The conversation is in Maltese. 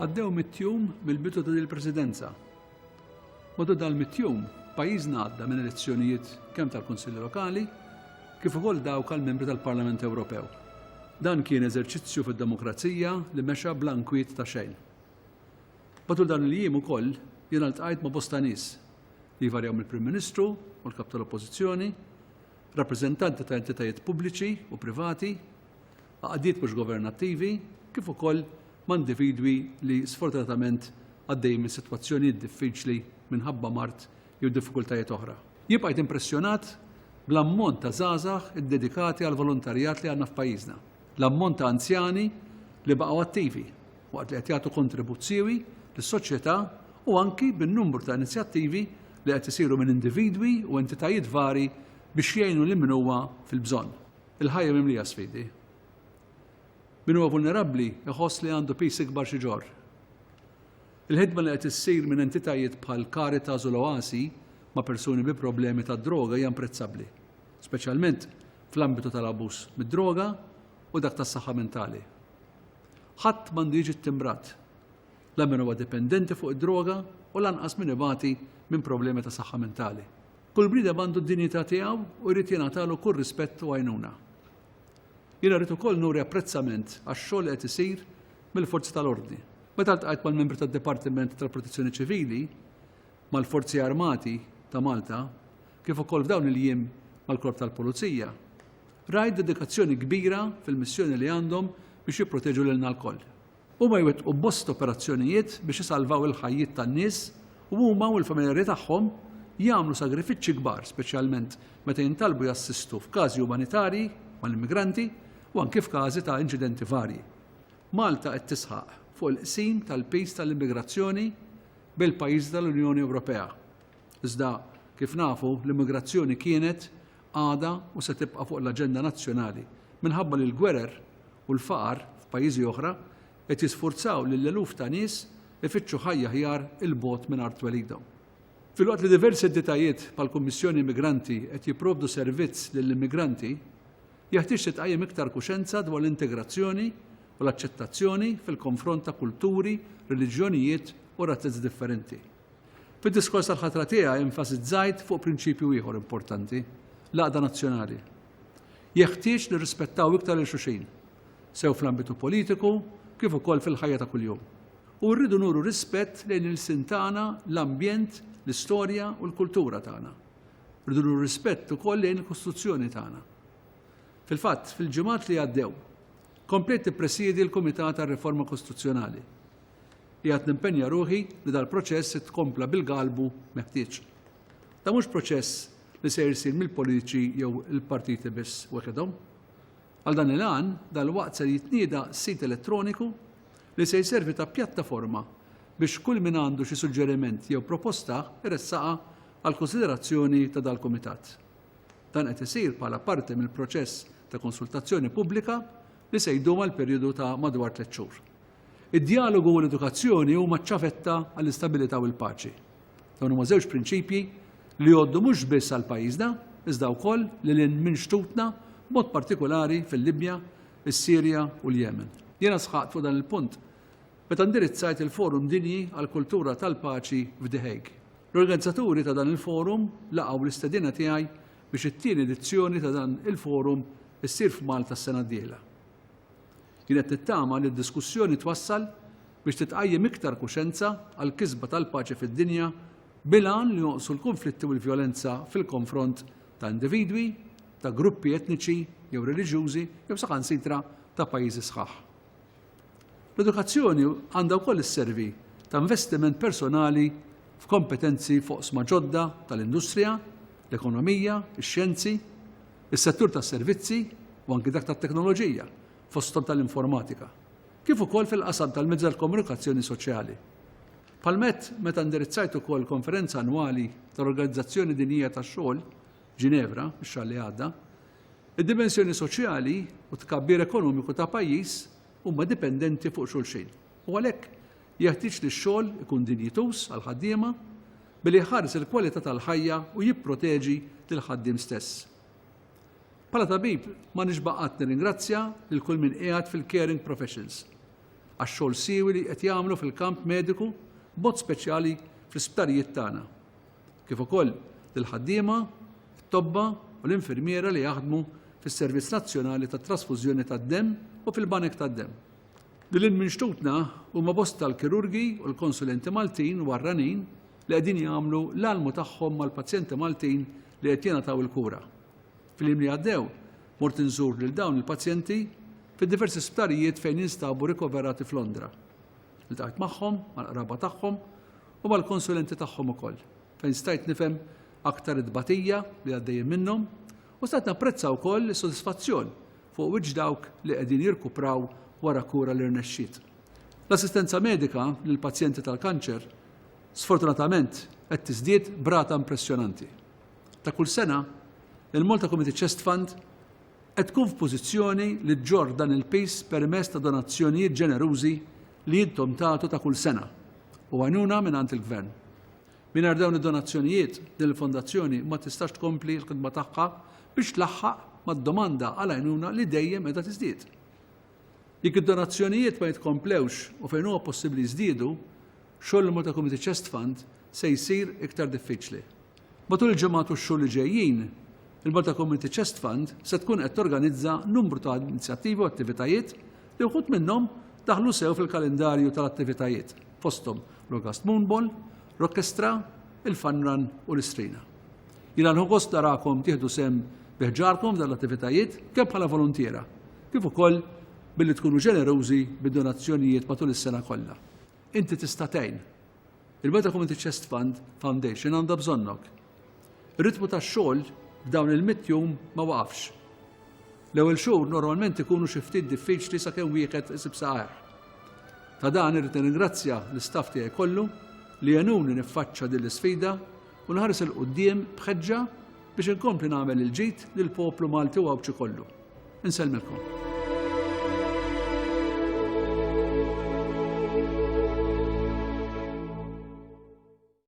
għaddew mit-tjum mill-bidu ta' il-Presidenza. Matul dal-mit-tjum, pajjiżna għadda minn elezzjonijiet kemm tal-Kunsilli Lokali kif ukoll dawk għall-membri tal-Parlament Ewropew. Dan kien eżerċizzju fid-demokrazija li mexa bla nkwiet ta' xejn. Matul dan il-jiem ukoll jien iltqajt ma' bosta nies li jvarjaw mill-Prim Ministru u l-Kap tal-Oppożizzjoni, rappreżentanti ta' entitajiet pubbliċi u privati, għaqdiet mhux governattivi, kif ukoll ma' individwi li sfortunatament għaddej minn sitwazzjonijiet diffiċli minħabba mart jew diffikultajiet oħra. Jibqgħet impressjonat bl-ammont ta' żgħażagħ iddedikati għal volontarjat li għandna f'pajjiżna. L-ammont ta' anzjani li baqgħu attivi waqt li qed jagħtu kontribuzzjiwi lis-soċjetà u anki bin-numru ta' inizjattivi li qed isiru minn individwi u entitajiet vari biex jgħinu lil min huwa fil-bżonn. Il-ħajja mimlija sfidi. Min huwa vulnerabbli iħoss li għandu pis ikbar xi ġor. Il-ħidma li qed issir minn entitajiet bħal Caritas u l-Oasi ma' persuni bi problemi ta' droga hija imprezzabbli, speċjalment fl-ambitu tal-abuż mid-droga u dak tas-saħħa mentali. Ħadd m'għandu jiġi ttimbrat la min huwa dipendenti fuq id-droga u lanqas min ibati minn problemi ta' saħħa mentali. Kull bniedem għandu d-dinjità tiegħu u jrid jingħatalu kull rispett u għajnuna. Jiena rrid ukoll nuri apprezzament għax-xogħol li qed isir mill-forzi tal-ordni. Meta ltqajt mal-membri tad-Dipartiment tal-Protezzjoni Ċivili, mal-Forzi Armati ta' Malta, kif ukoll f'dawn il-jiem mal-Korp tal-Pulizija, rajt dedikazzjoni kbira fil-missjoni li għandhom biex jipproteġu lilna l-koll. Huma jwettqu bost operazzjonijiet biex isalvaw il-ħajjiet tan-nies u huma u l-familjari tagħhom jagħmlu sagrifiċċji kbar, speċjalment meta jintalbu jassistu f'każi umanitarji mal-immigranti u anke f'każi ta' inċidenti varji. Malta qed tisħaq fuq il-qsim tal-pis tal-immigrazzjoni bil-pajjiżi tal-Unjoni Ewropea. Iżda kif nafu l-immigrazzjoni kienet għada u se tibqa' fuq l-aġenda nazzjonali minħabba li l-gwerer u l-faqar f'pajjiżi oħra qed jisfurzaw lill-eluf ta' nies ifittxu ħajja ħjar il-bogħod minn art welidhom. Filwaqt li diversi entitajiet bħall-Kummissjoni Immigranti qed jipprovdu servizz lill-immigranti, jeħtieġ titqajjem iktar kuxenza dwar l-integrazzjoni u l-aċċettazzjoni fil-konfront ta' kulturi, reliġjonijiet u razziz differenti. Fid-diskors tal-ħatra tiegħi enfasizzajt fuq prinċipju ieħor importanti, l-għaqda nazzjonali. Jeħtieġ nirrispettaw iktar lil xulxin, sew fl-ambitu politiku kif ukoll fil-ħajja ta' kuljum. U rridu nuru rispett lejn il-sin tagħna, l-ambjent, l-istorja u l-kultura tagħna. Rridu nuru rispett ukoll lejn il-Kostituzzjoni tagħna. Fil-fatt, fil-ġimgħat li għaddew, komplet tippresjedi l-Kumitat tar-Riforma Kostituzzjonali. Qiegħed nimpenja ruħi li dal-proċess tkompla bil-galbu meħtieġ. Da mhux proċess li se jsir mill-politiċi jew il-partiti biss waħedhom. Għal dan il-għan, dal-waqt se jitnieda sit elettroniku li se jservi ta' pjattaforma biex kull min għandu xi suġġeriment jew proposta irressaqa għal konsiderazzjoni ta' dal-Kumitat. Dan qed isir bħala parti mill-proċess ta' konsultazzjoni pubblika li se jdum għal perjodu ta' madwar 3 xhur. Id-dialogu u l-edukazzjoni huma ċċavetta għall-istabilità u l-paċi. Dawn huma żewġ prinċipji li jgħoddu mhux biss għal pajjiżna, iżda wkoll lil minn xtutna b'mod partikolari fil-Libja, is-Sirja u l-Yemen. Jiena sħaqt fuq dan il-punt meta indirizzajt il-Forum Dinji għall-Kultura tal-Paċi f'The Hague. L-organizzaturi ta' dan il-forum laqgħu l-istedina tiegħi biex it-tieni edizzjoni ta' dan il-forum issir f'Malta s-sena d-dieħla. Kienet nittama li d-diskussjoni twassal biex titqajjem iktar kuxenza għal kisba tal-paċi fid-dinja bilan li jonqsu l-konflitti u l-vjolenza fil-konfront ta' individwi, ta' gruppi etniċi jew reliġjużi jew saħansitra ta' pajjiżi sħaħ. L-edukazzjoni għandha wkoll isservi ta' investiment personali f'kompetenzi foqsma ġodda tal-industrija, l-ekonomija, ix-xjenzi, is-settur tas-servizzi u anke dak tat-teknoloġija fosthom tal-informatika, kif ukoll fil-qasam tal-mezzi tal-komunikazzjoni soċjali. Palmet meta indirizzajt ukoll konferenza annwali tal-Organizzazzjoni Dinjija tax-Xogħol, Ġinevra, x-xahar li għadda, id-dimensjoni soċjali u tkabbir ekonomiku ta' pajjiż huma dipendenti fuq xulxin. U għalhekk jeħtieġ li x-xogħol ikun dinjitus għal ħaddiema billi jħares il-kwalità tal-ħajja u jipproteġi lill-ħaddiem stess. Bħala tabib ma nixbaq qatt nirringrazzja lil kull min qiegħed fil-caring professions. għax-xogħol siewi li qed jagħmlu fil-kamp mediku b'mod speċjali fl-isptarijiet tagħna. Kif ukoll lill-ħaddiema, it-tobba u l-infirmiera li jaħdmu fis-Servizz Nazzjonali tat-Trasfużjoni tad-Demm u fil-Banek tad-Demm. Lil minn xtutna huma bosta l-kirurgi u l-konsulenti Maltin u għarranin li qegħdin jagħmlu l-almu tagħhom mal-pazjenti Maltin li qed jingħataw il-kura. Fil-jiem li għaddew, mort inżur lil dawn il-pazjenti fid-diversi sptarijiet fejn jinstabu rikoverati f'Londra. Iltaqgħet magħhom, mal-qraba tagħhom u mal-konsulenti tagħhom ukoll, fejn stajt nifhem aktar id-batija li għaddejjin minnhom u stajt napprezza wkoll is-sodisfazzjon fuq wiċċ dawk li qegħdin jirkupraw wara kura li rnexxiet. L-assistenza medika lill-pazjenti tal-kanċer sfortunatament qed tiżdied b'rata impressjonanti. Ta' kull sena, il-Malta Community Chest Fund qed tkun f'pożizzjoni li ġġorr dan il-pejs permezz ta' donazzjonijiet ġenerużi li jintom tagħtu ta' kull sena u għajnuna mingħand il-Gvern. Mingħajr dawn id-donazzjonijiet din il-fondazzjoni ma tistax tkompli l-ħidma tagħha biex tlaħħaq mad-domanda għal għajnuna li dejjem qiegħda tiżdied. Jekk id-donazzjonijiet ma jitkomplewx u fejn huwa possibbli jżdiedu, xogħol il-Malta Community Chest Fund se jsir iktar diffiċli. Matul il-ġimgħat u x-xhur li ġejjin, il-Malta Community Chest Fund se tkun qed torganizza numru ta' inizjattivi u attivitajiet li wħud minnhom daħlu sew fil-kalendarju tal-attivitajiet fosthom l-August Moonball, l-Orkestra, il-Fun Run u l-Istrina. Jiena nħogost narakom tieħdu sem biħġarkom dal-attivitajiet kemm bħala volontiera, kif ukoll billi tkunu ġenerużi bid-donazzjonijiet matul is-sena kollha. Inti tista' tgħin. Il-Malta Community Chest Fund Foundation għandha bżonnok. Ir-ritmu tax-xogħol f'dawn il-100 jum ma waqafx. L-ewwel xhur normalment ikunu xi ftit diffiċli sakemm wieħed isib saħħ. Ta' dan irrid nirringrazzja l-istaff tiegħi kollu li għenuni niffaċċa din l-isfida u nħares il-qudiem b'ħeġġa biex inkompli nagħmel il-ġid lill-poplu Malti u għawċi kollu. Insellmilkom.